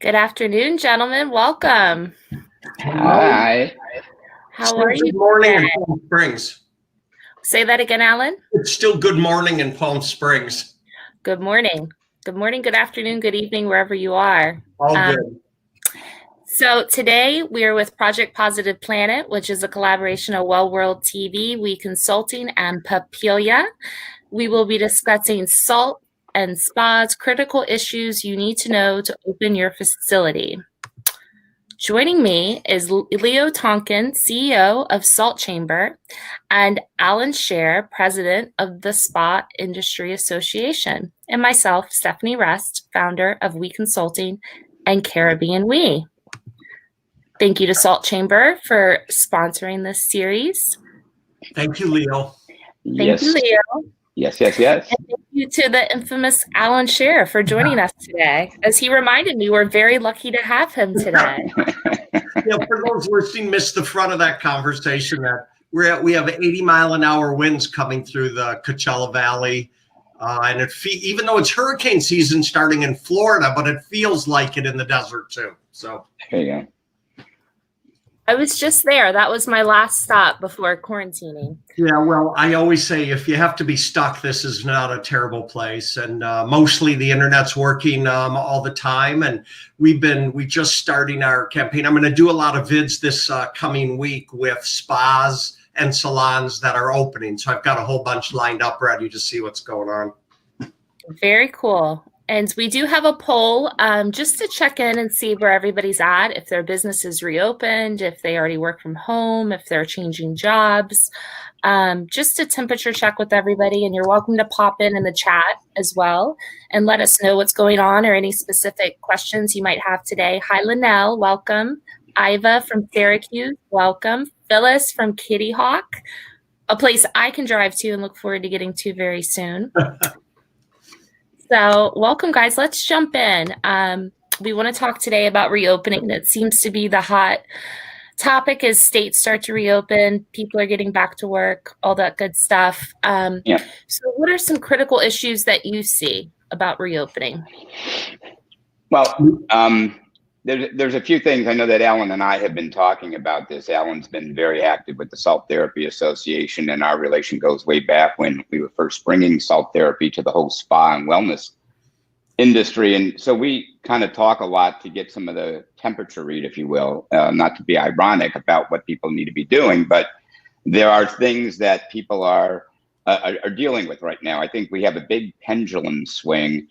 Good afternoon, gentlemen. Welcome. Hi. How are you Good morning today? in Palm Springs. Say that again, Alan. It's still good morning in Palm Springs. Good morning. Good morning, good afternoon, good evening, wherever you are. All good. So today we are with Project Positive Planet, which is a collaboration of Well World TV, We Consulting, and Papilia. We will be discussing salt and spas, critical issues you need to know to open your facility. Joining me is Leo Tonkin, CEO of Salt Chamber, and Allan Share, President of the Spa Industry Association, and myself, Stephanie Rest, founder of We Consulting and Caribbean We. Thank you to Salt Chamber for sponsoring this series. Thank you, Leo. Thank you, Leo. Yes. And thank you to the infamous Allan Share for joining us today. As he reminded me, we're very lucky to have him today. For those listening, missed the front of that conversation. That we have 80-mile-an-hour winds coming through the Coachella Valley, and even though it's hurricane season starting in Florida, but it feels like it in the desert too. So there you go. I was just there. That was my last stop before quarantining. Yeah, well, I always say if you have to be stuck, this is not a terrible place. And mostly the internet's working all the time. And we just starting our campaign. I'm going to do a lot of vids this coming week with spas and salons that are opening. So I've got a whole bunch lined up ready to see what's going on. Very cool. And we do have a poll just to check in and see where everybody's at, if their business is reopened, if they already work from home, if they're changing jobs, just a temperature check with everybody. And you're welcome to pop in the chat as well and let us know what's going on or any specific questions you might have today. Hi, Linnell, welcome. Iva from Syracuse, welcome. Phyllis from Kitty Hawk, a place I can drive to and look forward to getting to very soon. So welcome, guys. Let's jump in. We want to talk today about reopening. It seems to be the hot topic as states start to reopen. People are getting back to work, all that good stuff. So what are some critical issues that you see about reopening? Well, there's a few things. I know that Allan and I have been talking about this. Allan's been very active with the Salt Therapy Association, and our relation goes way back when we were first bringing salt therapy to the whole spa and wellness industry. And so we kind of talk a lot to get some of the temperature read, if you will, not to be ironic about what people need to be doing, but there are things that people are dealing with right now. I think we have a big pendulum swing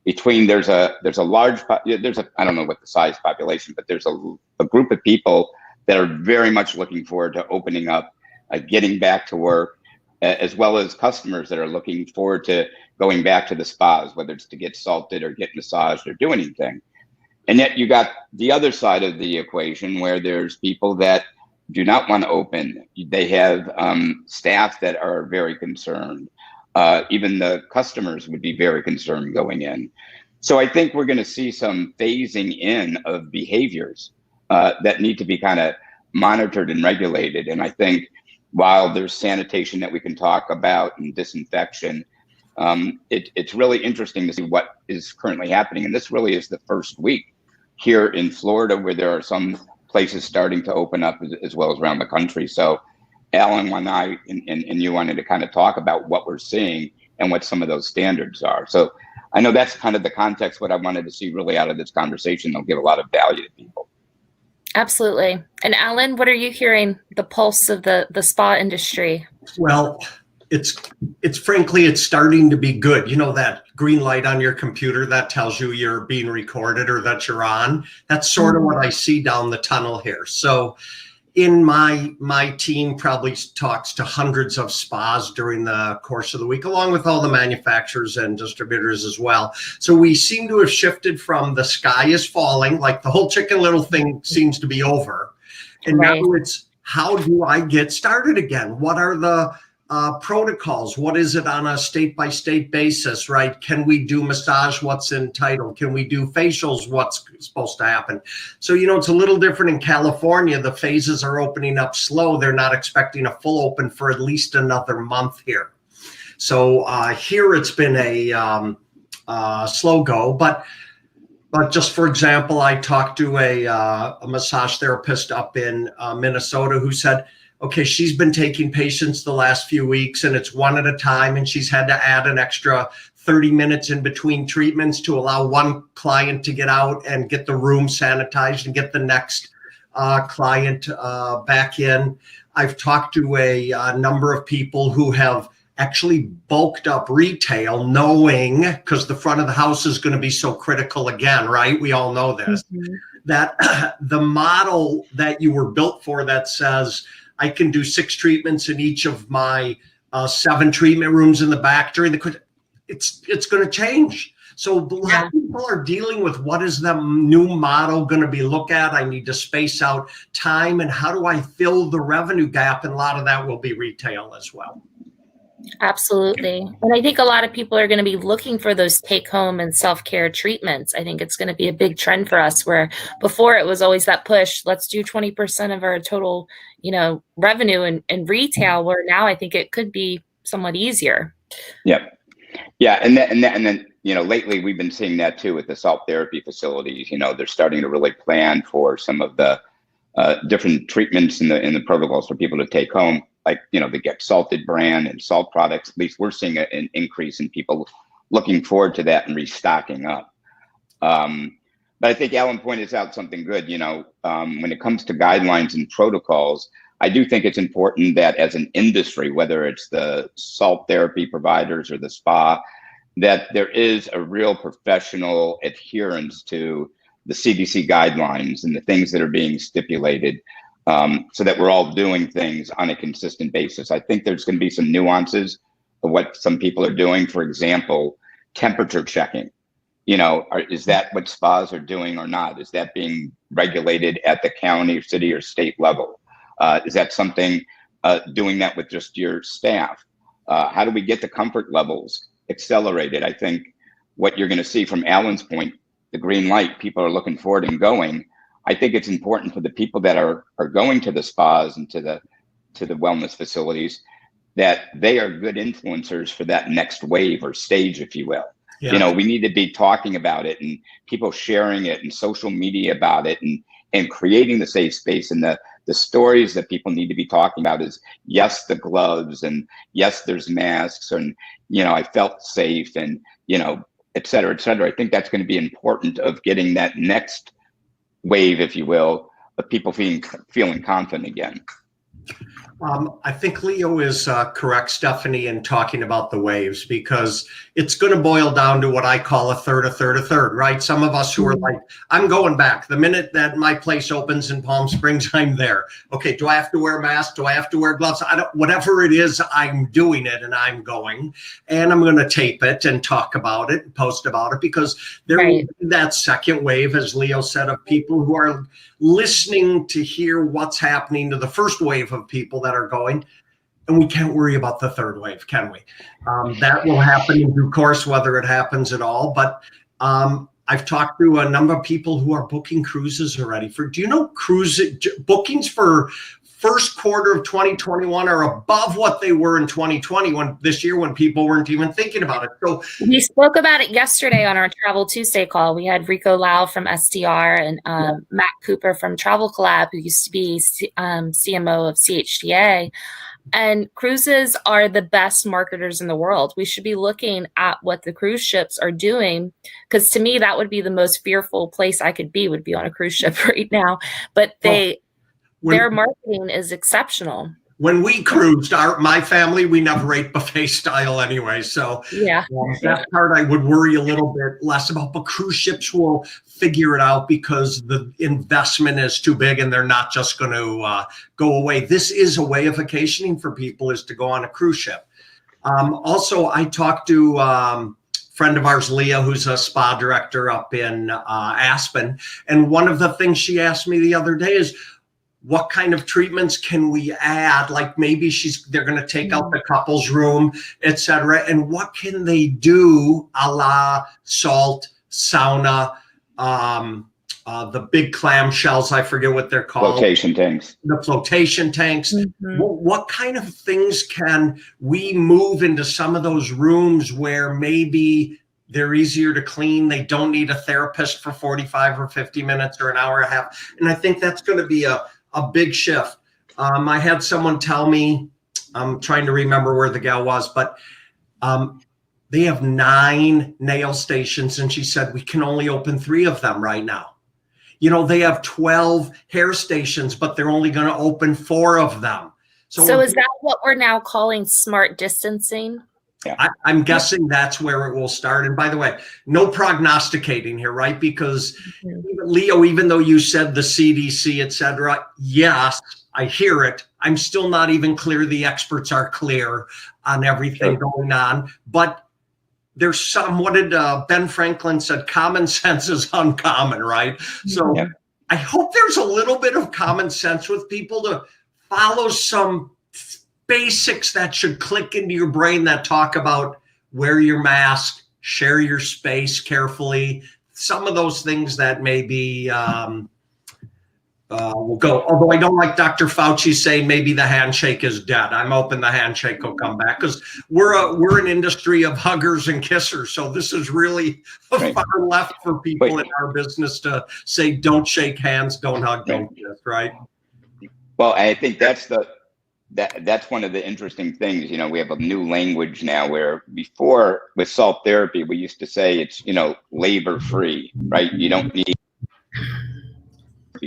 between there's a large, I don't know what the size population, but there's a group of people that are very much looking forward to opening up, getting back to work, as well as customers that are looking forward to going back to the spas, whether it's to get salted or get massaged or do anything. And yet you got the other side of the equation where there's people that do not want to open. They have staff that are very concerned. Even the customers would be very concerned going in. So I think we're going to see some phasing in of behaviors that need to be kind of monitored and regulated. And I think while there's sanitation that we can talk about and disinfection, it's really interesting to see what is currently happening. And this really is the first week here in Florida where there are some places starting to open up as well as around the country. So Allan and I and you wanted to kind of talk about what we're seeing and what some of those standards are. So I know that's kind of the context, what I wanted to see really out of this conversation. They'll give a lot of value to people. Absolutely. And Allan, what are you hearing, the pulse of the spa industry? Well, it's frankly, it's starting to be good. You know, that green light on your computer that tells you you're being recorded or that you're on. That's sort of what I see down the tunnel here. So in my team probably talks to hundreds of spas during the course of the week, along with all the manufacturers and distributors as well. So we seem to have shifted from the sky is falling, like the whole Chicken Little thing seems to be over. And now it's, how do I get started again? What are the protocols? What is it on a state-by-state basis, right? Can we do massage? What's entitled? Can we do facials? What's supposed to happen? So, you know, it's a little different in California. The phases are opening up slow. They're not expecting a full open for at least another month here. So here it's been a slow go, but But just for example, I talked to a massage therapist up in Minnesota who said, okay, she's been taking patients the last few weeks and it's one at a time, and she's had to add an extra 30 minutes in between treatments to allow one client to get out and get the room sanitized and get the next client back in. I've talked to a number of people who have actually bulked up retail, knowing, because the front of the house is going to be so critical again, right? We all know this, that the model that you were built for that says, I can do 6 treatments in each of my 7 treatment rooms in the back during the, it's going to change. So a lot of people are dealing with, what is the new model going to be looked at? I need to space out time, and how do I fill the revenue gap? And a lot of that will be retail as well. Absolutely. And I think a lot of people are going to be looking for those take-home and self-care treatments. I think it's going to be a big trend for us, where before it was always that push, let's do 20% of our total, revenue in retail, where now I think it could be somewhat easier. Yep. Yeah. And then, lately we've been seeing that too with the salt therapy facilities. They're starting to really plan for some of the different treatments in the protocols for people to take home. Like, the Get Salted brand and salt products. At least we're seeing an increase in people looking forward to that and restocking up. But I think Allan pointed out something good. When it comes to guidelines and protocols, I do think it's important that as an industry, whether it's the salt therapy providers or the spa, that there is a real professional adherence to the CDC guidelines and the things that are being stipulated, so that we're all doing things on a consistent basis. I think there's going to be some nuances of what some people are doing. For example, temperature checking. Is that what spas are doing or not? Is that being regulated at the county, city, or state level? Is that something doing that with just your staff? How do we get the comfort levels accelerated? I think what you're going to see, from Allan's point, the green light, people are looking forward and going. I think it's important for the people that are going to the spas and to the wellness facilities, that they are good influencers for that next wave or stage, if you will. Yeah. We need to be talking about it, and people sharing it, and social media about it, and creating the safe space. And the stories that people need to be talking about is, yes, the gloves, and yes, there's masks, and I felt safe, and et cetera, et cetera. I think that's going to be important of getting that next wave, if you will, of people feeling confident again. I think Leo is correct, Stephanie, in talking about the waves, because it's going to boil down to what I call a third, right? Some of us who are like, I'm going back. The minute that my place opens in Palm Springs, I'm there. Okay, do I have to wear a mask? Do I have to wear gloves? Whatever it is, I'm doing it, and I'm going. And I'm going to tape it and talk about it and post about it, because there will be that second wave, as Leo said, of people who are listening to hear what's happening to the first wave of people that are going. And we can't worry about the third wave, can we? That will happen in due course, whether it happens at all. But I've talked to a number of people who are booking cruises already. Cruise bookings for first quarter of 2021 are above what they were in 2020, this year, when people weren't even thinking about it. So we spoke about it yesterday on our Travel Tuesday call. We had Rico Lau from SDR and Matt Cooper from Travel Collab, who used to be CMO of CHTA. And cruises are the best marketers in the world. We should be looking at what the cruise ships are doing, because to me, that would be the most fearful place I could be, would be on a cruise ship right now. But their marketing is exceptional. When we cruised, my family, we never ate buffet style anyway. So that part I would worry a little bit less about. But cruise ships will figure it out, because the investment is too big, and they're not just going to go away. This is a way of vacationing for people, is to go on a cruise ship. Also, I talked to friend of ours, Leah, who's a spa director up in Aspen. And one of the things she asked me the other day is, what kind of treatments can we add? Like maybe they're going to take out the couples room, et cetera. And what can they do a la salt, sauna, the big clamshells, I forget what they're called. Flotation tanks. The flotation tanks. Mm-hmm. What kind of things can we move into some of those rooms where maybe They're easier to clean. They don't need a therapist for 45 or 50 minutes or an hour and a half. And I think that's going to be a big shift. I had someone tell me, I'm trying to remember where the gal was, but they have 9 nail stations. And she said, we can only open 3 of them right now. You know, they have 12 hair stations, but they're only going to open 4 of them. So is that what we're now calling smart distancing? Yeah. I'm guessing that's where it will start. And by the way, no prognosticating here, right? Because Leo, even though you said the CDC, et cetera, yes, I hear it. I'm still not even clear the experts are clear on everything going on. But there's some, what did Ben Franklin said, common sense is uncommon, right? So I hope there's a little bit of common sense with people to follow some basics that should click into your brain that talk about wear your mask, share your space carefully. Some of those things that maybe will go. Although I don't like Dr. Fauci saying maybe the handshake is dead. I'm hoping the handshake will come back because we're an industry of huggers and kissers. So this is really far left for people in our business to say don't shake hands, don't hug, don't kiss, right? Well, I think that's one of the interesting things. You know, we have a new language now where before with salt therapy, we used to say it's, you know, labor free, right? You don't need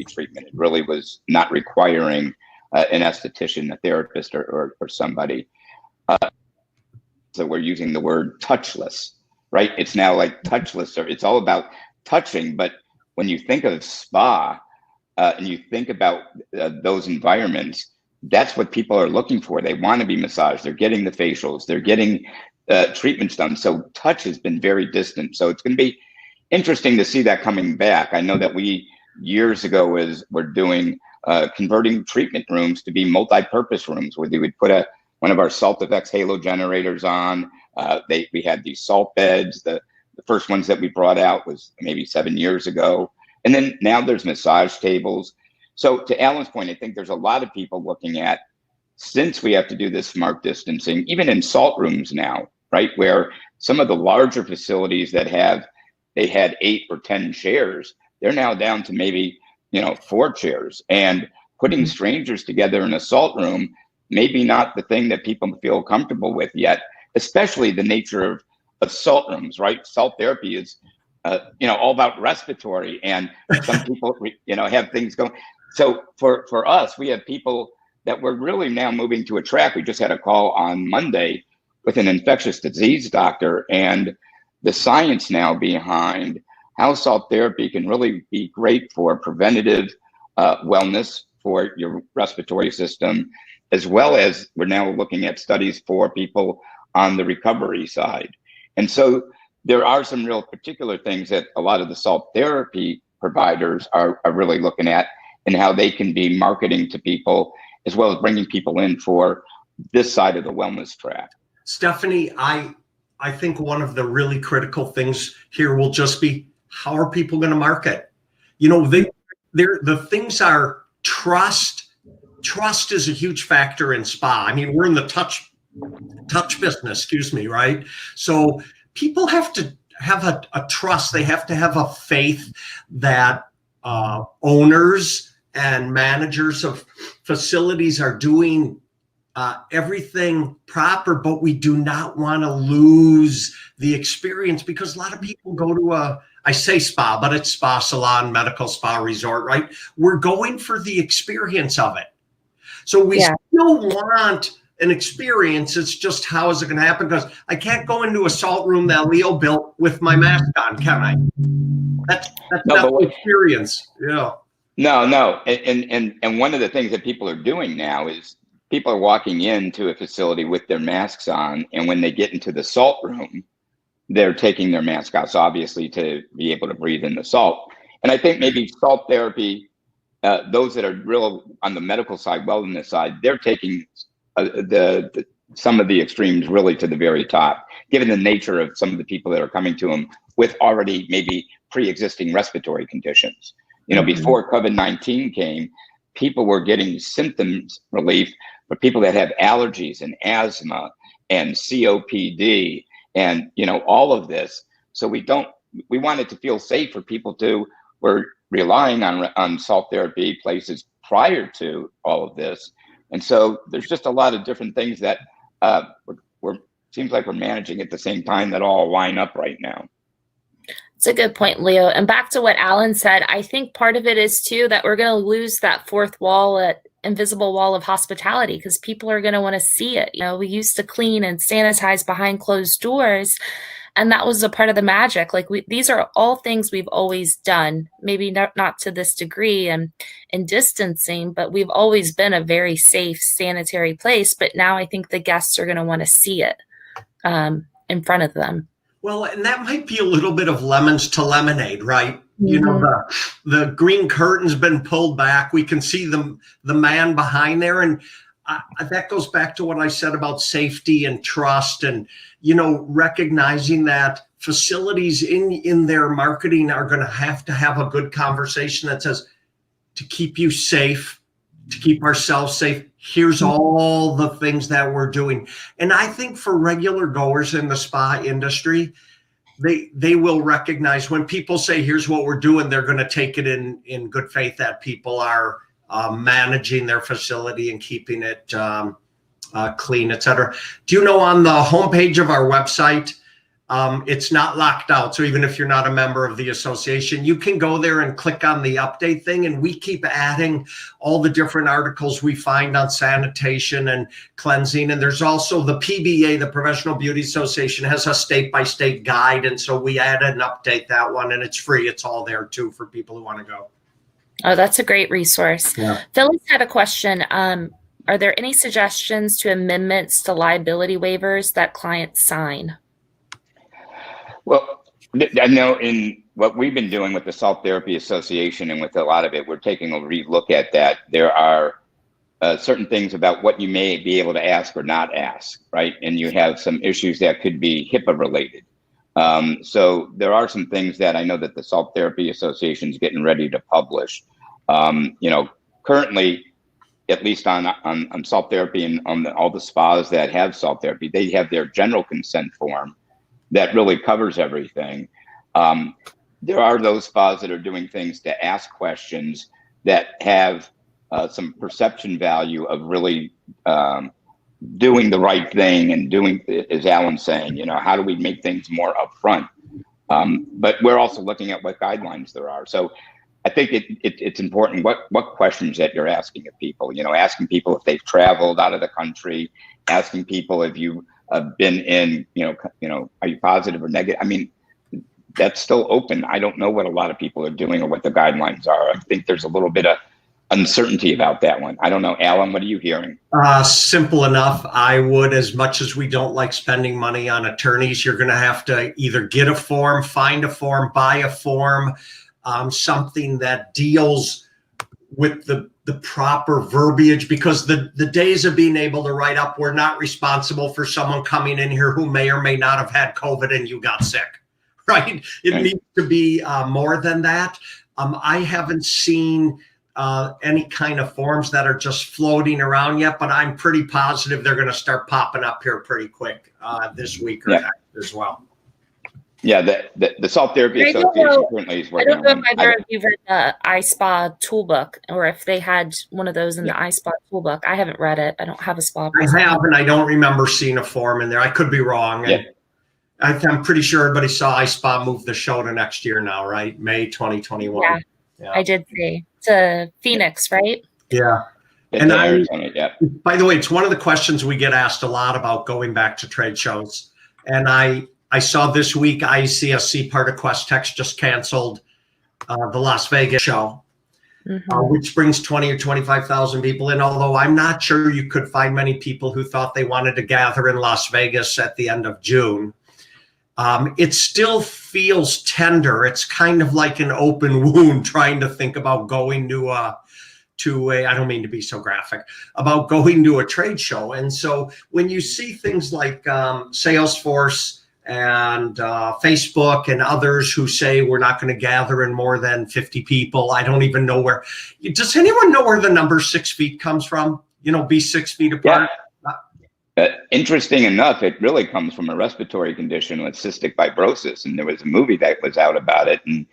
treatment. It really was not requiring an esthetician, a therapist, or somebody. So we're using the word touchless, right? It's now like touchless, or it's all about touching. But when you think of spa and you think about those environments, that's what people are looking for. They want to be massaged. They're getting the facials. They're getting treatments done. So touch has been very distant. So it's going to be interesting to see that coming back. I know that we years ago we're doing converting treatment rooms to be multi-purpose rooms where they would put one of our Salt Effects halo generators on. We had these salt beds. The first ones that we brought out was maybe 7 years ago. And then now there's massage tables. So to Alan's point, I think there's a lot of people looking at, since we have to do this smart distancing, even in salt rooms now, right, where some of the larger facilities that had 8 or 10 chairs, they're now down to maybe, 4 chairs. And putting strangers together in a salt room, maybe not the thing that people feel comfortable with yet, especially the nature of salt rooms, right? Salt therapy is, all about respiratory, and some people, have things going. So for us, we have people that we're really now moving to a track. We just had a call on Monday with an infectious disease doctor, and the science now behind how salt therapy can really be great for preventative wellness for your respiratory system, as well as we're now looking at studies for people on the recovery side. And so there are some real particular things that a lot of the salt therapy providers are really looking at, and how they can be marketing to people, as well as bringing people in for this side of the wellness track. Stephanie, I think one of the really critical things here will just be, how are people going to market? The things are trust. Trust is a huge factor in spa. I mean, we're in the touch business, right? So people have to have a trust. They have to have a faith that owners and managers of facilities are doing everything proper, but we do not want to lose the experience, because a lot of people go to I say spa, but it's spa, salon, medical spa, resort, right? We're going for the experience of it. So we still want an experience. It's just, how is it going to happen? Because I can't go into a salt room that Leo built with my mask on, can I? That's not the experience. Yeah. No. And one of the things that people are doing now is people are walking into a facility with their masks on, and when they get into the salt room, they're taking their mask off, so obviously to be able to breathe in the salt. And I think maybe salt therapy, those that are real on the medical side, wellness side, they're taking some of the extremes really to the very top, given the nature of some of the people that are coming to them with already maybe pre-existing respiratory conditions. Before COVID-19 came, people were getting symptoms relief for people that have allergies and asthma and COPD and, all of this. So we want it to feel safe for people who were relying on salt therapy places prior to all of this. And so there's just a lot of different things that seems like we're managing at the same time that all line up right now. It's a good point, Leo. And back to what Allan said, I think part of it is too that we're going to lose that fourth wall, invisible wall of hospitality, because people are going to want to see it. You know, we used to clean and sanitize behind closed doors, and that was a part of the magic. Like these are all things we've always done, maybe not to this degree and distancing, but we've always been a very safe, sanitary place. But now I think the guests are going to want to see it in front of them. Well, and that might be a little bit of lemons to lemonade, right? Mm-hmm. You know, the green curtain's been pulled back. We can see the man behind there. And that goes back to what I said about safety and trust and, you know, recognizing that facilities in their marketing are going to have a good conversation that says, to keep you safe, to keep ourselves safe, here's all the things that we're doing. And I think for regular goers in the spa industry, they will recognize when people say, here's what we're doing, they're going to take it in good faith that people are managing their facility and keeping it clean, et cetera. Do you know on the homepage of our website, it's not locked out. So even if you're not a member of the association, you can go there and click on the update thing. And we keep adding all the different articles we find on sanitation and cleansing. And there's also the PBA, the Professional Beauty Association, has a state-by-state guide. And so we added and update that one, and it's free. It's all there too for people who want to go. Oh, that's a great resource. Yeah. Phyllis had a question. Are there any suggestions to amendments to liability waivers that clients sign? Well, I know in what we've been doing with the Salt Therapy Association and with a lot of it, we're taking a relook at that. There are certain things about what you may be able to ask or not ask, right? And you have some issues that could be HIPAA related. So there are some things that I know that the Salt Therapy Association is getting ready to publish. You know, currently, at least on salt therapy and on all the spas that have salt therapy, they have their general consent form that really covers everything. There are those spas that are doing things to ask questions that have some perception value of really doing the right thing and doing, as Allan's saying, you know, how do we make things more upfront? But we're also looking at what guidelines there are. So I think it's important what questions that you're asking of people, you know, asking people if they've traveled out of the country, asking people if you been in, you know, are you positive or negative? I mean, that's still open. I don't know what a lot of people are doing or what the guidelines are. I think there's a little bit of uncertainty about that one. I don't know. Allan, what are you hearing? Simple enough. I would, as much as we don't like spending money on attorneys, you're going to have to either get a form, find a form, buy a form, something that deals with the proper verbiage, because the days of being able to write up, we're not responsible for someone coming in here who may or may not have had COVID and you got sick, right? It needs to be more than that. I haven't seen any kind of forms that are just floating around yet, but I'm pretty positive they're going to start popping up here pretty quick this week or next as well. Yeah, the Salt Therapy Association currently is working on. I don't know if either of you read the iSpa toolbook, or if they had one of those in the iSpa toolbook. I haven't read it. I don't have a spa. I have, and I don't remember seeing a form in there. I could be wrong. Yeah. I'm pretty sure everybody saw iSpa move the show to next year now, right? May 2021. Yeah. I did see. To Phoenix, right? Yeah. And by the way, it's one of the questions we get asked a lot about going back to trade shows. And I saw this week ICSC part of Questex just canceled the Las Vegas show, which brings 20 or 25,000 people in. Although I'm not sure you could find many people who thought they wanted to gather in Las Vegas at the end of June. It still feels tender. It's kind of like an open wound trying to think about going to a, I don't mean to be so graphic, about going to a trade show. And so when you see things like Salesforce and Facebook and others who say we're not going to gather in more than 50 people, I don't even know where. Does anyone know where the number 6 feet comes from? You know, be 6 feet apart? Interesting enough, it really comes from a respiratory condition with cystic fibrosis. And there was a movie that was out about it. And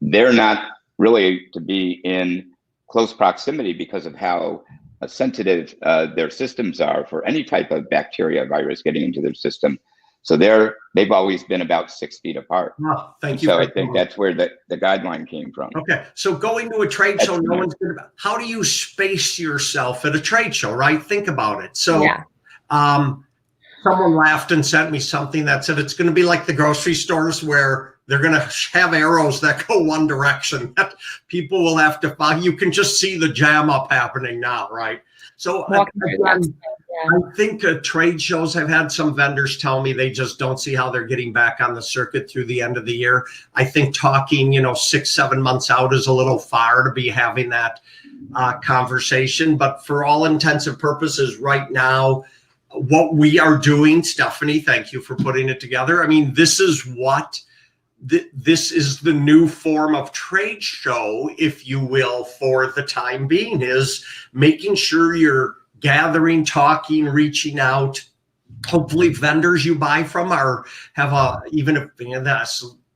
they're not really to be in close proximity because of how sensitive their systems are for any type of bacteria, virus getting into their system. So they've always been about 6 feet apart. Oh, thank you. So I think that's where the guideline came from. Okay, so going to a trade show, no one's going to. How do you space yourself at a trade show, right? Think about it. So, someone laughed and sent me something that said it's going to be like the grocery stores where they're going to have arrows that go one direction. People will have to follow. You can just see the jam up happening now, right? So I think trade shows, I've had some vendors tell me they just don't see how they're getting back on the circuit through the end of the year. I think talking, 6-7 months out is a little far to be having that conversation. But for all intents and purposes right now, what we are doing, Stephanie, thank you for putting it together. I mean, this is this is the new form of trade show, if you will, for the time being, is making sure you're gathering, talking, reaching out. Hopefully vendors you buy from even if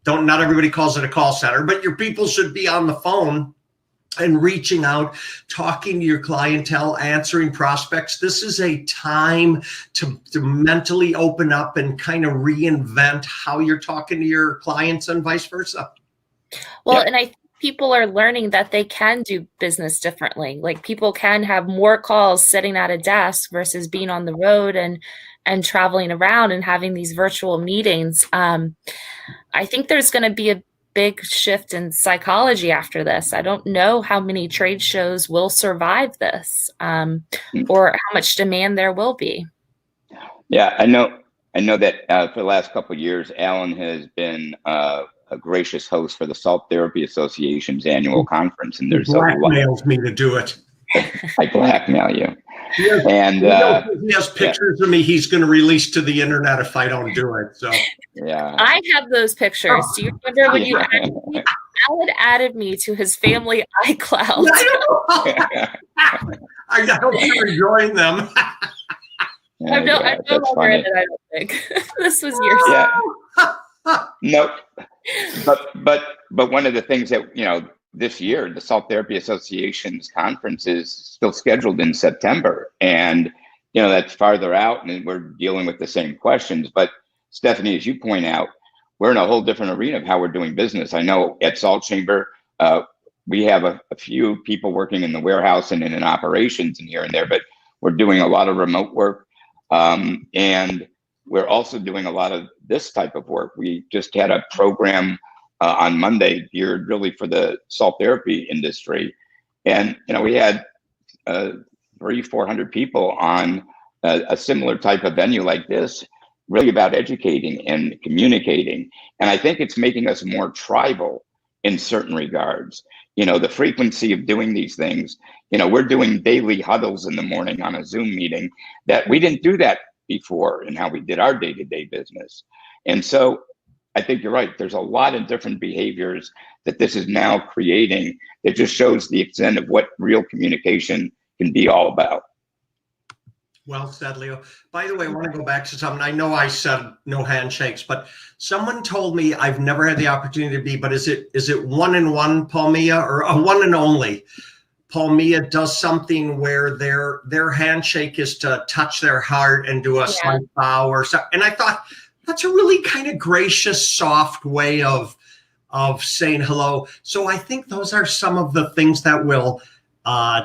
not everybody calls it a call center, but your people should be on the phone and reaching out, talking to your clientele, answering prospects. This is a time to mentally open up and kind of reinvent how you're talking to your clients and vice versa. Well, and I think people are learning that they can do business differently. Like, people can have more calls sitting at a desk versus being on the road and traveling around and having these virtual meetings. I think there's going to be a big shift in psychology after this. I don't know how many trade shows will survive this, or how much demand there will be. Yeah, I know that for the last couple of years, Allan has been a gracious host for the Salt Therapy Association's annual conference, and there's blackmails me to do it. I blackmail you. He has pictures of me he's going to release to the internet if I don't do it. So yeah, I have those pictures. Do you remember when you added me? Alan added me to his family iCloud. I hope you're enjoying them. I'm no longer in it, I don't think. This was years ago. Nope. But one of the things that, this year, the Salt Therapy Association's conference is still scheduled in September. And, that's farther out, and we're dealing with the same questions. But Stephanie, as you point out, we're in a whole different arena of how we're doing business. I know at Salt Chamber, we have a few people working in the warehouse and in operations and here and there, but we're doing a lot of remote work. And we're also doing a lot of this type of work. We just had a program on Monday geared really for the salt therapy industry. And, we had 300-400 people on a similar type of venue like this, really about educating and communicating. And I think it's making us more tribal in certain regards. The frequency of doing these things, we're doing daily huddles in the morning on a Zoom meeting that we didn't do that before in how we did our day-to-day business. And so I think you're right. There's a lot of different behaviors that this is now creating that just shows the extent of what real communication can be all about. Well said, Leo. By the way, I want to go back to something. I know I said no handshakes, but someone told me, I've never had the opportunity to be, but is it 1-in-1 Palmia or a one and only? Palmia does something where their handshake is to touch their heart and do a slight bow or something. And I thought, that's a really kind of gracious, soft way of saying hello. So I think those are some of the things that will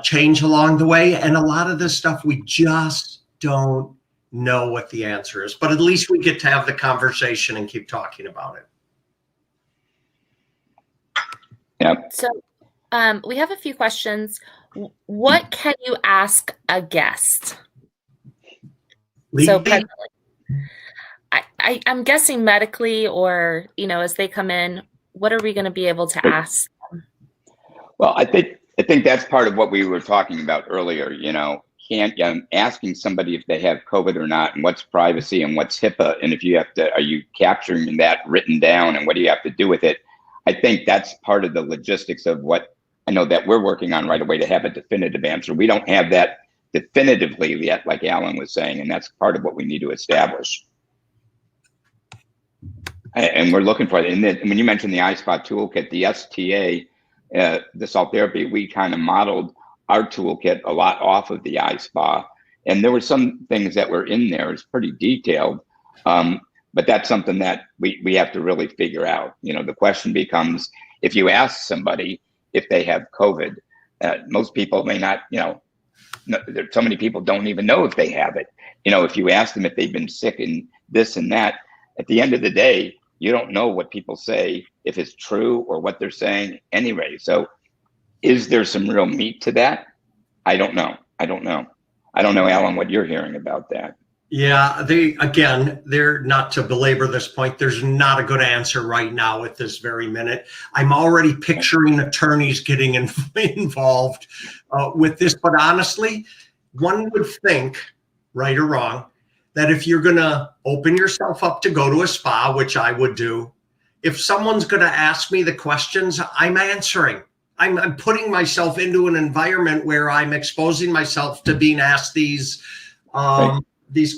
change along the way. And a lot of this stuff, we just don't know what the answer is. But at least we get to have the conversation and keep talking about it. Yep. So we have a few questions. What can you ask a guest? So presently. I'm guessing medically, or, as they come in, what are we going to be able to ask them? Well, I think that's part of what we were talking about earlier. Asking somebody if they have COVID or not, and what's privacy and what's HIPAA, and if you are you capturing that written down, and what do you have to do with it? I think that's part of the logistics of what I know that we're working on right away to have a definitive answer. We don't have that definitively yet, like Allan was saying, and that's part of what we need to establish. And we're looking for it. And then when you mentioned the iSpa toolkit, the STA, the salt therapy, we kind of modeled our toolkit a lot off of the iSpa. And there were some things that were in there. It's pretty detailed. But that's something that we have to really figure out. You know, the question becomes, if you ask somebody if they have COVID, most people may not, you know, so many people don't even know if they have it. You know, if you ask them if they've been sick and this and that, at the end of the day, you don't know what people say, if it's true or what they're saying anyway. So is there some real meat to that? I don't know. I don't know, Allan, what you're hearing about that. Yeah, they're not to belabor this point. There's not a good answer right now at this very minute. I'm already picturing attorneys getting involved with this. But honestly, one would think, right or wrong, that if you're going to open yourself up to go to a spa, which I would do, if someone's going to ask me the questions, I'm answering. I'm putting myself into an environment where I'm exposing myself to being asked these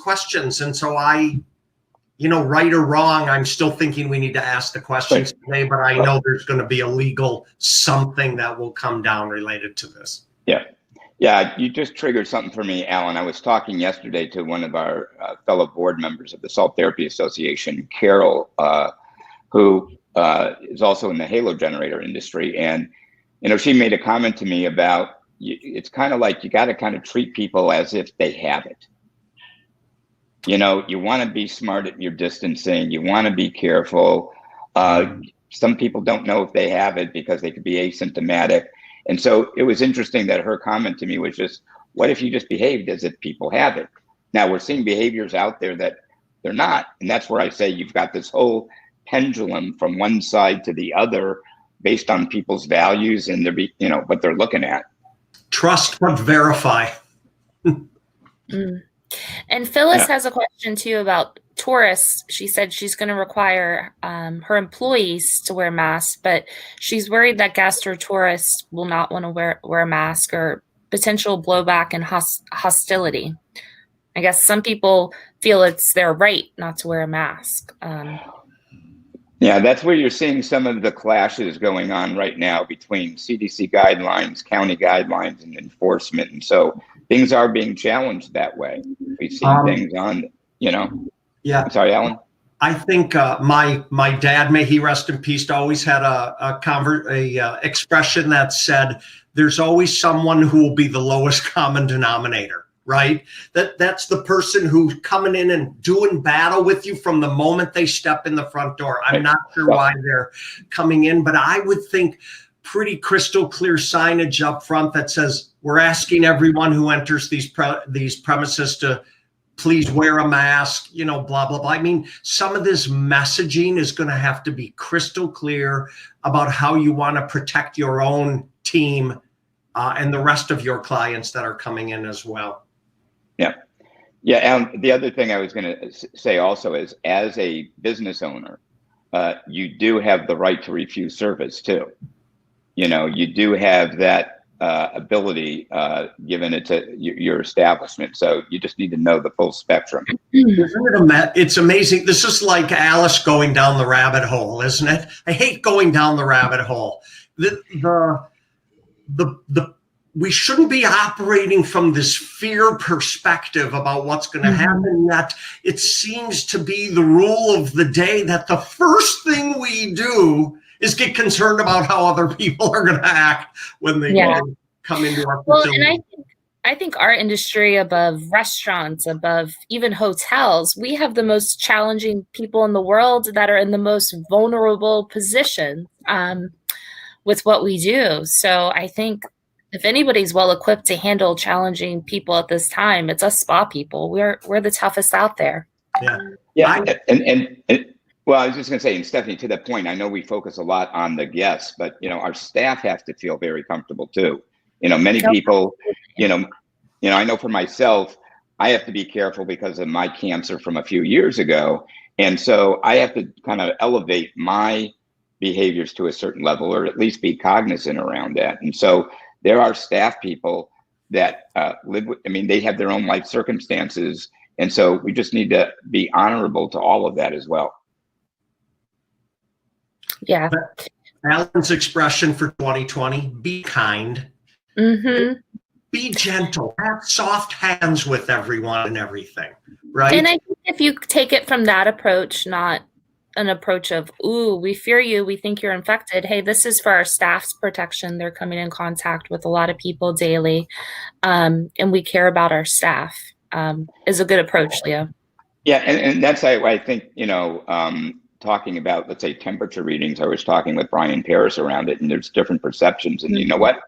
questions. And so right or wrong, I'm still thinking we need to ask the questions today, but I know there's going to be a legal something that will come down related to this. Yeah, you just triggered something for me, Allan. I was talking yesterday to one of our fellow board members of the Salt Therapy Association, Carol, who is also in the halo generator industry. And, you know, she made a comment to me about, it's kind of like you got to kind of treat people as if they have it. You know, you want to be smart at your distancing. You want to be careful. Some people don't know if they have it because they could be asymptomatic. And so it was interesting that her comment to me was just, what if you just behaved as if people have it? Now we're seeing behaviors out there that they're not. And that's where I say you've got this whole pendulum from one side to the other based on people's values and what they're looking at. Trust but verify. And Phyllis has a question too about tourists. She said she's going to require her employees to wear masks, but she's worried that guests or tourists will not want to wear a mask, or potential blowback and hostility. I guess some people feel it's their right not to wear a mask. Yeah, that's where you're seeing some of the clashes going on right now between CDC guidelines, county guidelines, and enforcement. And so things are being challenged that way. We've seen things on, Yeah. I'm sorry, Allan. I think my dad, may he rest in peace, always had a expression that said, "There's always someone who will be the lowest common denominator." Right? That's the person who's coming in and doing battle with you from the moment they step in the front door. I'm not sure why they're coming in, but I would think pretty crystal clear signage up front that says, we're asking everyone who enters these premises to please wear a mask, blah, blah, blah. I mean, some of this messaging is going to have to be crystal clear about how you want to protect your own team and the rest of your clients that are coming in as well. Yeah. And the other thing I was going to say also is, as a business owner, you do have the right to refuse service too. You do have that ability given it to your establishment. So you just need to know the full spectrum. It's amazing. This is like Alice going down the rabbit hole, isn't it? I hate going down the rabbit hole. We shouldn't be operating from this fear perspective about what's going to happen. Yet it seems to be the rule of the day that the first thing we do is get concerned about how other people are going to act when they come into our facility. And I think our industry, above restaurants, above even hotels, we have the most challenging people in the world that are in the most vulnerable position with what we do. So I think if anybody's well equipped to handle challenging people at this time, it's us spa people. We're the toughest out there. Yeah. And well, I was just going to say, and Stephanie, to that point, I know we focus a lot on the guests, but our staff have to feel very comfortable too. Many people, I know for myself, I have to be careful because of my cancer from a few years ago. And so I have to kind of elevate my behaviors to a certain level, or at least be cognizant around that. And so there are staff people that live with, I mean, they have their own life circumstances. And so we just need to be honorable to all of that as well. Yeah. Allan's expression for 2020, be kind. Be gentle. Have soft hands with everyone and everything, right? And I think if you take it from that approach, not an approach of, ooh, we fear you, we think you're infected. Hey, this is for our staff's protection. They're coming in contact with a lot of people daily, and we care about our staff, is a good approach, Leo. Yeah, and that's why I think, you know, talking about, let's say, temperature readings, I was talking with Brian Paris around it, and there's different perceptions. And you know what?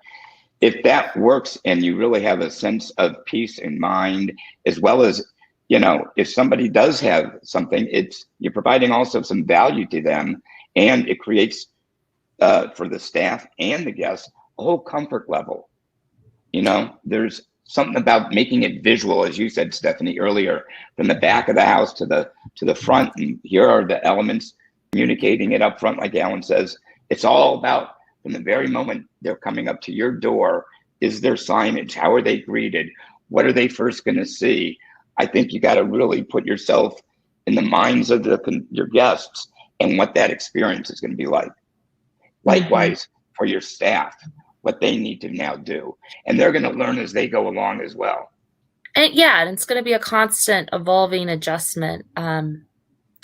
If that works and you really have a sense of peace in mind, as well as, you know, if somebody does have something, you're providing also some value to them, and it creates for the staff and the guests a whole comfort level. You know, there's something about making it visual, as you said, Stephanie, earlier, from the back of the house to the front, and here are the elements communicating it up front, like Allan says. It's all about, from the very moment they're coming up to your door, is there signage? How are they greeted? What are they first going to see? I think you got to really put yourself in the minds of your guests and what that experience is going to be like. Likewise, for your staff, what they need to now do. And they're going to learn as they go along as well. And yeah, and it's going to be a constant evolving adjustment.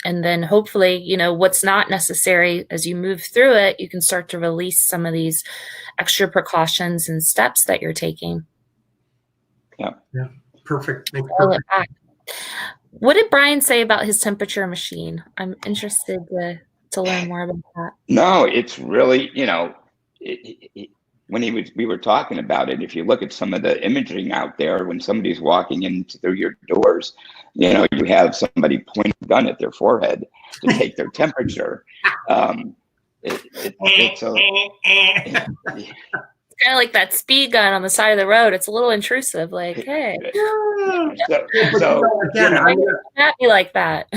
And then hopefully, you know, what's not necessary as you move through it, you can start to release some of these extra precautions and steps that you're taking. Yeah. Perfect. What did Brian say about his temperature machine? I'm interested to learn more about that. No, it's really, you know, when we were talking about it, if you look at some of the imaging out there, when somebody's walking in through your doors, you know, you have somebody pointing a gun at their forehead to take their temperature. It's kind of like that speed gun on the side of the road. It's a little intrusive. Like, hey, so again, I'm not be like that.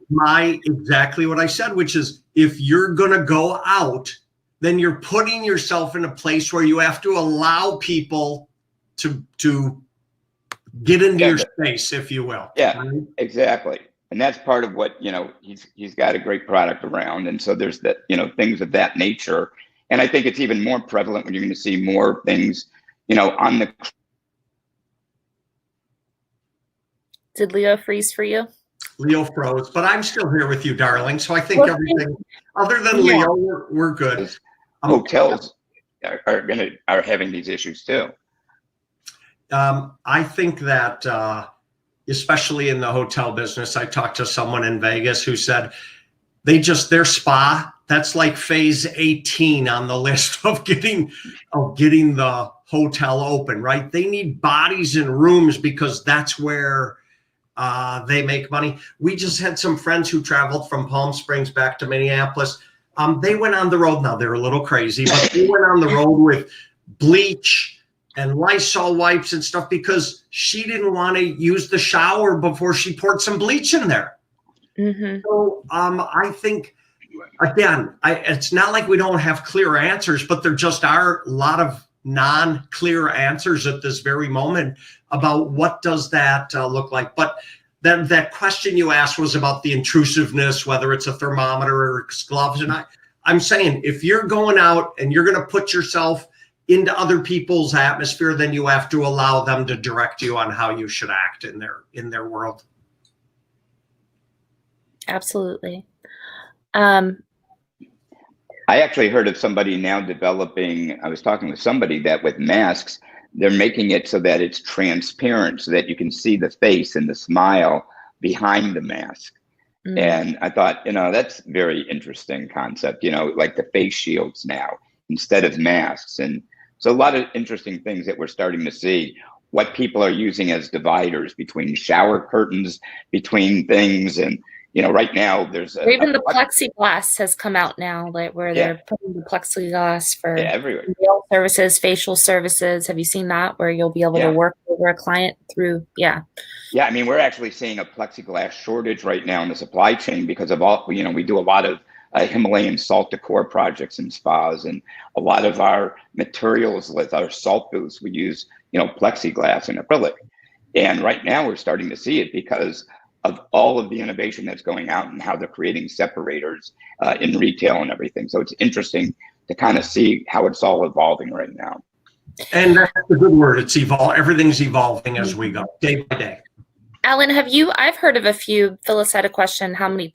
my exactly what I said, which is, if you're gonna go out, then you're putting yourself in a place where you have to allow people to get into your space, if you will. Yeah, right? Exactly. And that's part of what, you know, he's got a great product around. And so there's that, you know, things of that nature. And I think it's even more prevalent when you're going to see more things, you know, on the. Did Leo freeze for you? Leo froze, but I'm still here with you, darling. So I think everything other than Leo, we're good. Hotels are having these issues too. I think that especially in the hotel business, I talked to someone in Vegas who said their spa, that's like phase 18 on the list of getting the hotel open, right? They need bodies in rooms because that's where they make money. We just had some friends who traveled from Palm Springs back to Minneapolis. They went on the road. Now they're a little crazy, but they went on the road with bleach and Lysol wipes and stuff because she didn't want to use the shower before she poured some bleach in there. So I think, again, it's not like we don't have clear answers, but there just are a lot of non-clear answers at this very moment about what does that look like. But that question you asked was about the intrusiveness, whether it's a thermometer or gloves. And I'm saying, if you're going out and you're going to put yourself into other people's atmosphere, then you have to allow them to direct you on how you should act in their world. Absolutely. I actually heard of somebody now developing, I was talking with somebody that with masks, they're making it so that it's transparent so that you can see the face and the smile behind the mask. And I thought, you know, that's a very interesting concept, you know, like the face shields now instead of masks. And so a lot of interesting things that we're starting to see, what people are using as dividers between shower curtains, between things. And, you know, right now there's even the plexiglass has come out now, like where they're putting the plexiglass for everywhere. nail services, facial services. Have you seen that, where you'll be able to work over a client through? Yeah, I mean, we're actually seeing a plexiglass shortage right now in the supply chain because of all, you know, we do a lot of Himalayan salt decor projects in spas, and a lot of our materials with our salt booths, we use, plexiglass and acrylic. And right now we're starting to see it because of all of the innovation that's going out and how they're creating separators in retail and everything. So it's interesting to kind of see how it's all evolving right now. And that's a good word. It's everything's evolving as we go, day by day. Allan, I've heard of a few, Phyllis had a question, how many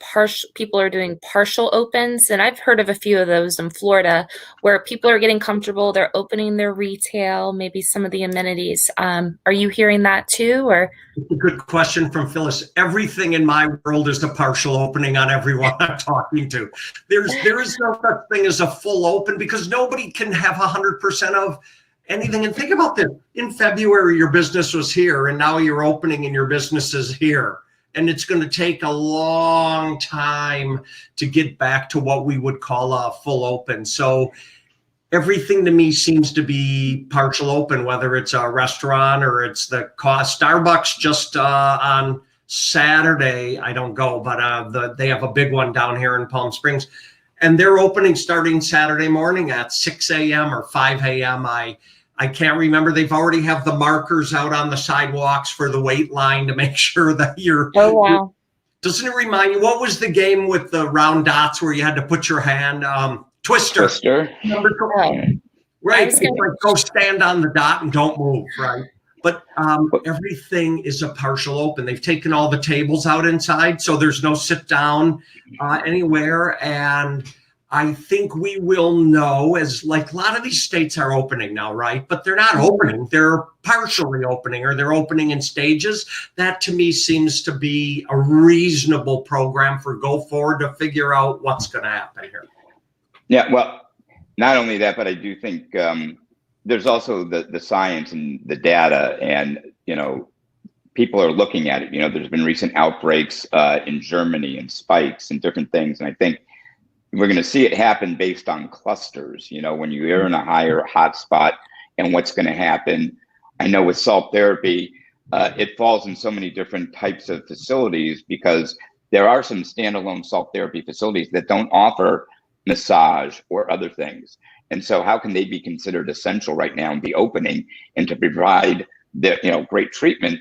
people are doing partial opens, and I've heard of a few of those in Florida where people are getting comfortable, they're opening their retail, maybe some of the amenities. Are you hearing that too, or? It's a good question from Phyllis. Everything in my world is a partial opening on everyone I'm talking to. There is no such thing as a full open because nobody can have 100% of anything. And think about this. In February, your business was here, and now you're opening and your business is here. And it's going to take a long time to get back to what we would call a full open. So everything to me seems to be partial open, whether it's a restaurant or it's the cost. Starbucks just on Saturday, I don't go, but they have a big one down here in Palm Springs. And they're opening starting Saturday morning at 6 a.m. or 5 a.m. I can't remember. They've already have the markers out on the sidewalks for the wait line to make sure that you're. Oh, wow. Doesn't it remind you, what was the game with the round dots where you had to put your hand, Twister. Number 12. Right. Like, go stand on the dot and don't move, right? But everything is a partial open. They've taken all the tables out inside, so there's no sit down anywhere. And I think we will know, as like a lot of these states are opening now, right? But they're not opening. They're partially opening, or they're opening in stages. That to me seems to be a reasonable program for go forward to figure out what's going to happen here. Yeah, well, not only that, but I do think there's also the science and the data, and people are looking at it. There's been recent outbreaks in Germany and spikes and different things, and I think we're going to see it happen based on clusters. When you're in a higher hotspot, and what's going to happen. I know with salt therapy, it falls in so many different types of facilities because there are some standalone salt therapy facilities that don't offer massage or other things. And so how can they be considered essential right now and be opening and to provide the great treatment?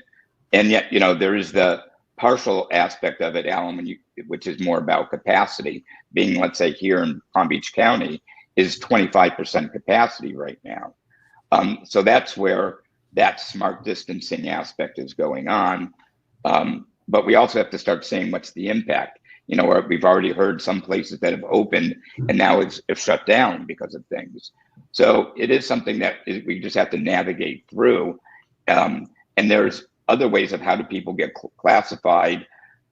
And yet, there is the partial aspect of it, Allan, which is more about capacity. Being, let's say, here in Palm Beach County is 25% capacity right now. So that's where that smart distancing aspect is going on. But we also have to start saying what's the impact. We've already heard some places that have opened and now it's shut down because of things. So it is something that we just have to navigate through. And there's other ways of how do people get classified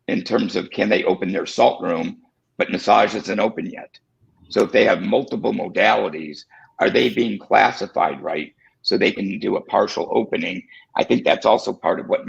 in terms of, can they open their salt room, but massage isn't open yet. So if they have multiple modalities, are they being classified right so they can do a partial opening? I think that's also part of what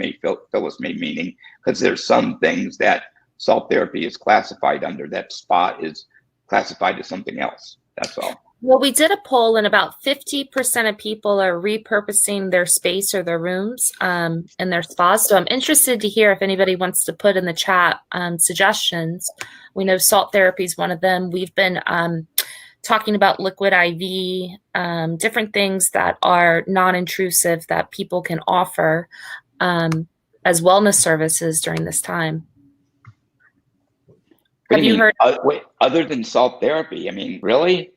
Phyllis made meaning, because there's some things that salt therapy is classified under that spa is classified as something else. That's all. Well, we did a poll, and about 50% of people are repurposing their space or their rooms in their spas. So I'm interested to hear if anybody wants to put in the chat suggestions. We know salt therapy is one of them. We've been talking about liquid IV, different things that are non-intrusive that people can offer as wellness services during this time. Have you heard? Wait, other than salt therapy? I mean, really?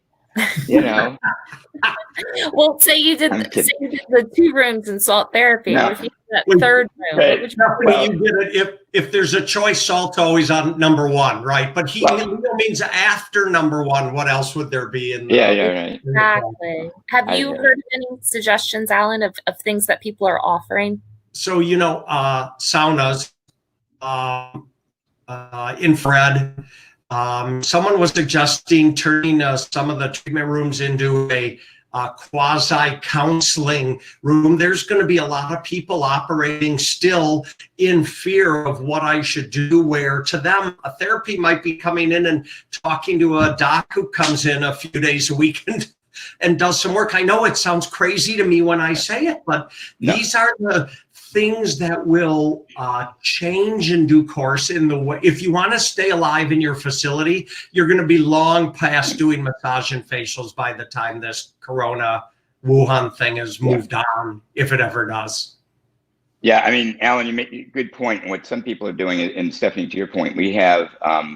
Well, say you did the 2 rooms in salt therapy. No. What if you did that 3rd room? Right. What would you do? If there's a choice, salt's always on number 1, right? But Leo means after number 1. What else would there be in the? Yeah, right. Exactly. Have you heard of any suggestions, Allan, of things that people are offering? So saunas, infrared. Someone was suggesting turning some of the treatment rooms into a quasi-counseling room. There's going to be a lot of people operating still in fear of what I should do, where to them, a therapy might be coming in and talking to a doc who comes in a few days a week and does some work. I know it sounds crazy to me when I say it, but these are the things that will change in due course in the way. If you want to stay alive in your facility, you're going to be long past doing massage and facials by the time this Corona Wuhan thing has moved on, if it ever does. Yeah, I mean, Allan, you make a good point. And what some people are doing, and Stephanie, to your point, we have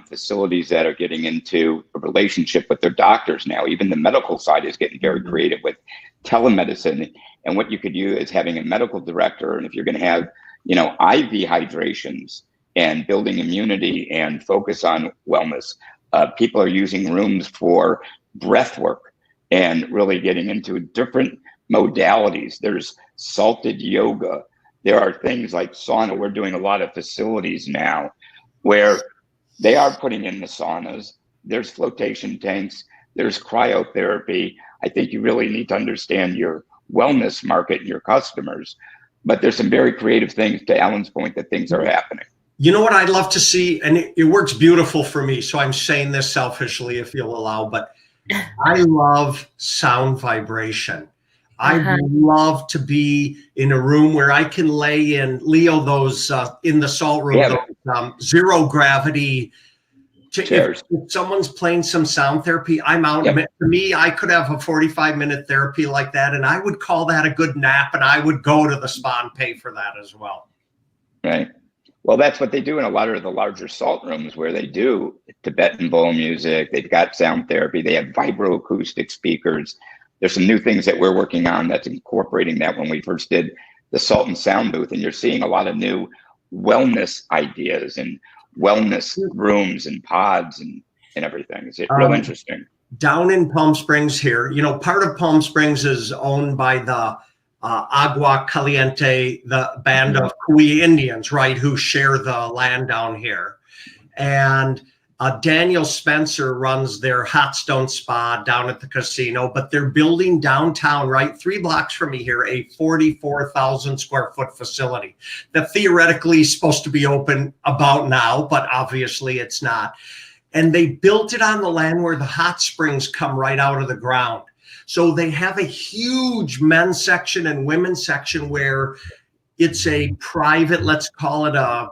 facilities that are getting into a relationship with their doctors now. Even the medical side is getting very creative with telemedicine. And what you could use is having a medical director. And if you're going to have, IV hydrations and building immunity and focus on wellness, people are using rooms for breath work and really getting into different modalities. There's salted yoga. There are things like sauna. We're doing a lot of facilities now where they are putting in the saunas. There's flotation tanks. There's cryotherapy. I think you really need to understand your wellness market and your customers. But there's some very creative things, to Allan's point, that things are happening. You know what I'd love to see, and it works beautiful for me, so I'm saying this selfishly if you'll allow, but I love sound vibration. I love to be in a room where I can lay in, Leo, those in the salt room, those, zero gravity chairs. If someone's playing some sound therapy, I'm out. To me, I could have a 45-minute therapy like that, and I would call that a good nap, and I would go to the spa and pay for that as well. Right. Well, that's what they do in a lot of the larger salt rooms, where they do Tibetan bowl music. They've got sound therapy. They have vibroacoustic speakers. There's some new things that we're working on that's incorporating that when we first did the Salt and Sound booth. And you're seeing a lot of new wellness ideas and wellness rooms and pods and everything. It's real interesting. Down in Palm Springs here, part of Palm Springs is owned by the Agua Caliente, the band of Kui Indians, right, who share the land down here. And Daniel Spencer runs their Hot Stone Spa down at the casino, but they're building downtown, right, 3 blocks from me here, a 44,000 square foot facility that theoretically is supposed to be open about now, but obviously it's not. And they built it on the land where the hot springs come right out of the ground. So they have a huge men's section and women's section where it's a private, let's call it a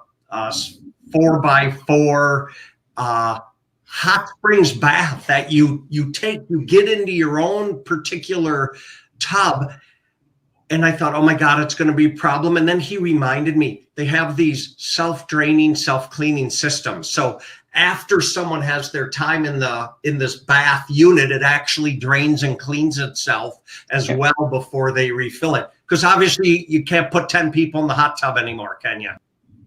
4x4 hot springs bath that you get into your own particular tub. And I thought, oh my God, it's going to be a problem. And then he reminded me, they have these self-draining, self-cleaning systems. So after someone has their time in this bath unit, it actually drains and cleans itself as well before they refill it. Because obviously you can't put 10 people in the hot tub anymore, can you?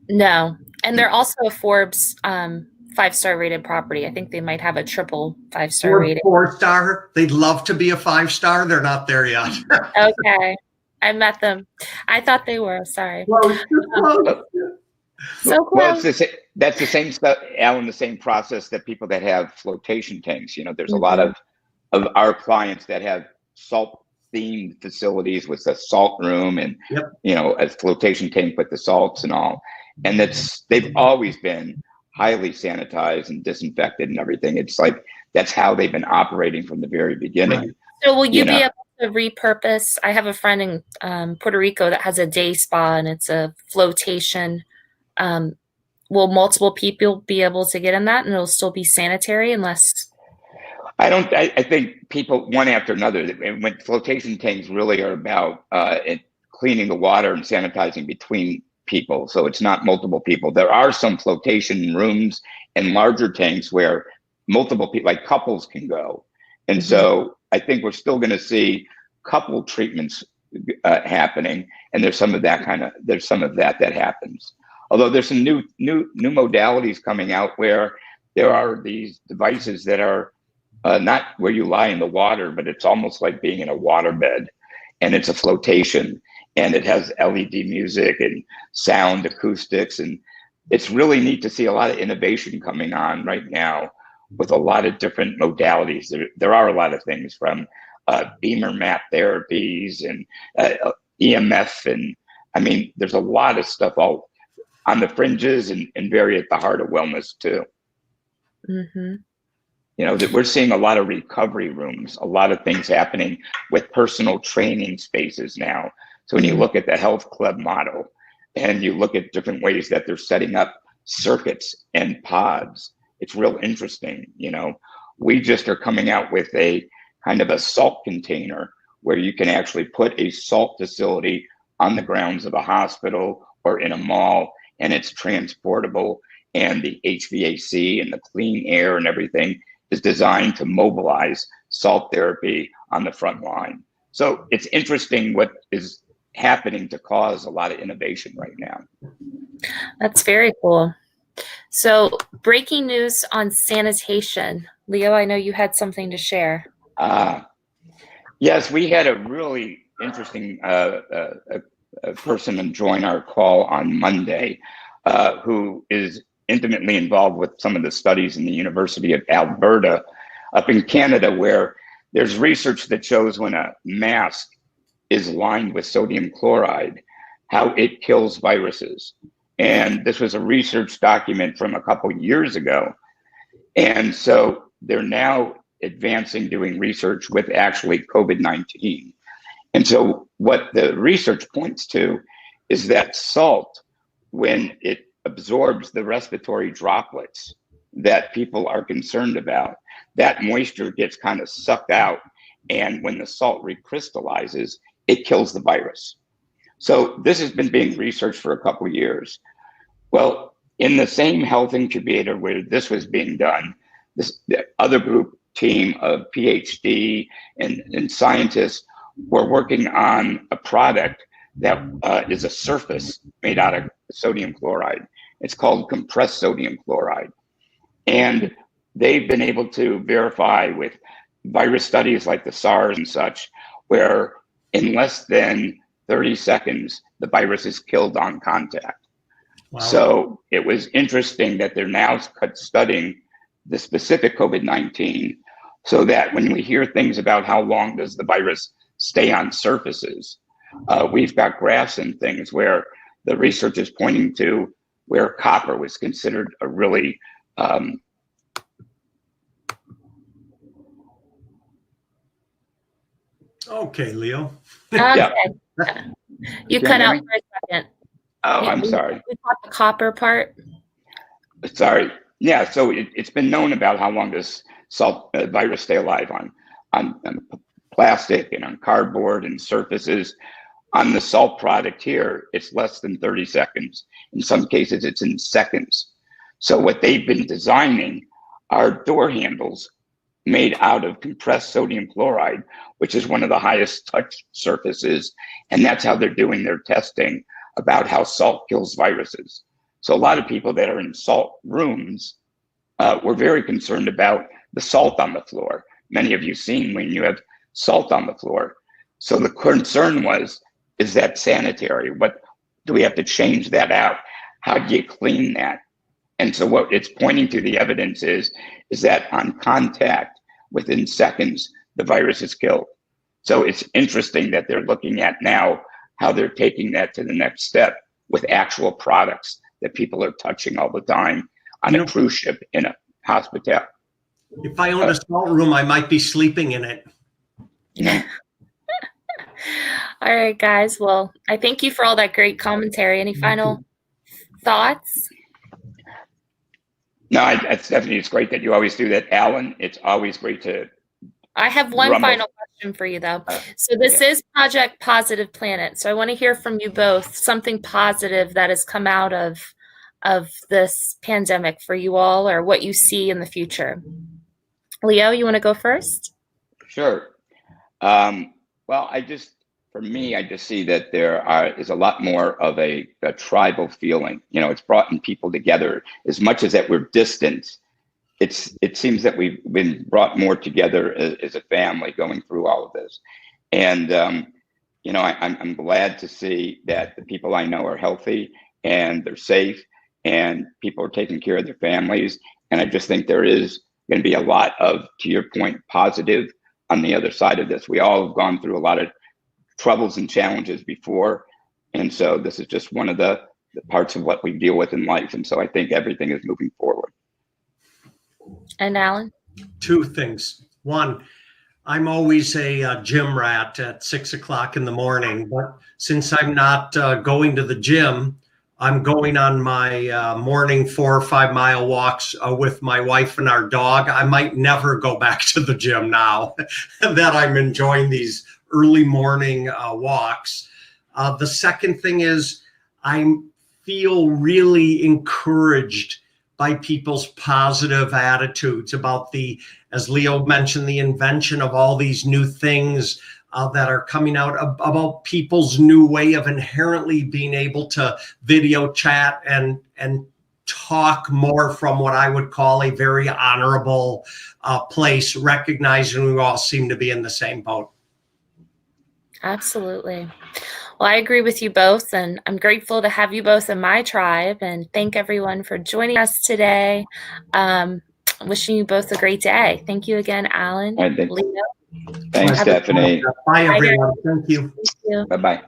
No. And they're also a Forbes 5-star rated property. I think they might have a triple 5-star rating. 4-star. They'd love to be a 5-star. They're not there yet. Okay. I met them. I thought they were. Sorry. So close. Well, that's the same stuff, Allan, the same process that people that have flotation tanks, there's a lot of our clients that have salt themed facilities with a salt room and, a flotation tank with the salts and all. And they've always been highly sanitized and disinfected and everything. It's like, that's how they've been operating from the very beginning. Right. So will you be able to repurpose? I have a friend in Puerto Rico that has a day spa and it's a flotation. Will multiple people be able to get in that and it'll still be sanitary unless? I think people one after another, when flotation tanks really are about cleaning the water and sanitizing between people. So it's not multiple people. There are some flotation rooms and larger tanks where multiple people, like couples, can go. And so I think we're still going to see couple treatments happening. And there's some of that that happens. Although there's some new modalities coming out where there are these devices that are not where you lie in the water, but it's almost like being in a waterbed, and it's a flotation, and it has LED music and sound acoustics, and it's really neat to see a lot of innovation coming on right now with a lot of different modalities. There are a lot of things from beamer mat therapies and EMF, and I mean, there's a lot of stuff all on the fringes and very at the heart of wellness too. That we're seeing a lot of recovery rooms, a lot of things happening with personal training spaces now. So when you look at the health club model, and you look at different ways that they're setting up circuits and pods. It's real interesting. We just are coming out with a kind of a salt container where you can actually put a salt facility on the grounds of a hospital or in a mall, and it's transportable, and the HVAC and the clean air and everything is designed to mobilize salt therapy on the front line. So it's interesting what is happening to cause a lot of innovation right now. That's very cool. So breaking news on sanitation. Leo, I know you had something to share. Yes, we had a really interesting person join our call on Monday who is intimately involved with some of the studies in the University of Alberta up in Canada, where there's research that shows when a mask is lined with sodium chloride, how it kills viruses. And this was a research document from a couple years ago. And so they're now advancing doing research with actually COVID-19. And so what the research points to is that salt, when it absorbs the respiratory droplets that people are concerned about, that moisture gets kind of sucked out. And when the salt recrystallizes, it kills the virus. So this has been being researched for a couple of years. Well, in the same health incubator where this was being done, the other group team of PhD and scientists were working on a product that is a surface made out of sodium chloride. It's called compressed sodium chloride. And they've been able to verify with virus studies like the SARS and such, where in less than 30 seconds, the virus is killed on contact. Wow. So it was interesting that they're now studying the specific COVID-19 so that when we hear things about how long does the virus stay on surfaces, we've got graphs and things where the research is pointing to where copper was considered a really Okay, Leo. Okay. Yeah. You cut out for a second. Oh, I'm sorry. We caught the copper part. Sorry. Yeah, so it's been known about how long this salt virus stay alive on plastic and on cardboard and surfaces. On the salt product here, it's less than 30 seconds. In some cases, it's in seconds. So what they've been designing are door handles made out of compressed sodium chloride, which is one of the highest touch surfaces. And that's how they're doing their testing about how salt kills viruses. So a lot of people that are in salt rooms were very concerned about the salt on the floor. Many of you seen when you have salt on the floor. So the concern is that sanitary? What do we have to change that out? How do you clean that? And so what it's pointing to, the evidence is that on contact, within seconds, the virus is killed. So it's interesting that they're looking at now how they're taking that to the next step with actual products that people are touching all the time on a cruise ship in a hospital. If I owned a salt room, I might be sleeping in it. All right, guys. Well, I thank you for all that great commentary. Any final thoughts? No, Stephanie, it's great that you always do that. Allan, it's always great to. I have one final question for you, though. So this is Project Positive Planet. So I want to hear from you both something positive that has come out of this pandemic for you all, or what you see in the future. Leo, you want to go first? Sure. Well, for me, I just see that there is a lot more of a tribal feeling. It's brought people together. As much as that we're distant, it seems that we've been brought more together as a family going through all of this. And, I'm glad to see that the people I know are healthy and they're safe and people are taking care of their families. And I just think there is going to be a lot of, to your point, positive on the other side of this. We all have gone through a lot of troubles and challenges before. And so this is just one of the parts of what we deal with in life. And so I think everything is moving forward. And Allan? Two things. One, I'm always a gym rat at 6 o'clock in the morning, but since I'm not going to the gym, I'm going on my morning 4 or 5 mile walks with my wife and our dog. I might never go back to the gym now that I'm enjoying these early morning walks. The second thing is I feel really encouraged by people's positive attitudes about as Leo mentioned, the invention of all these new things that are coming out, about people's new way of inherently being able to video chat and talk more from what I would call a very honorable place, recognizing we all seem to be in the same boat. Absolutely. Well, I agree with you both, and I'm grateful to have you both in my tribe, and thank everyone for joining us today. Wishing you both a great day. Thank you again, Allan. All right, Leo. thanks, Stephanie. Bye, everyone. Thank you. Thank you. Bye-bye.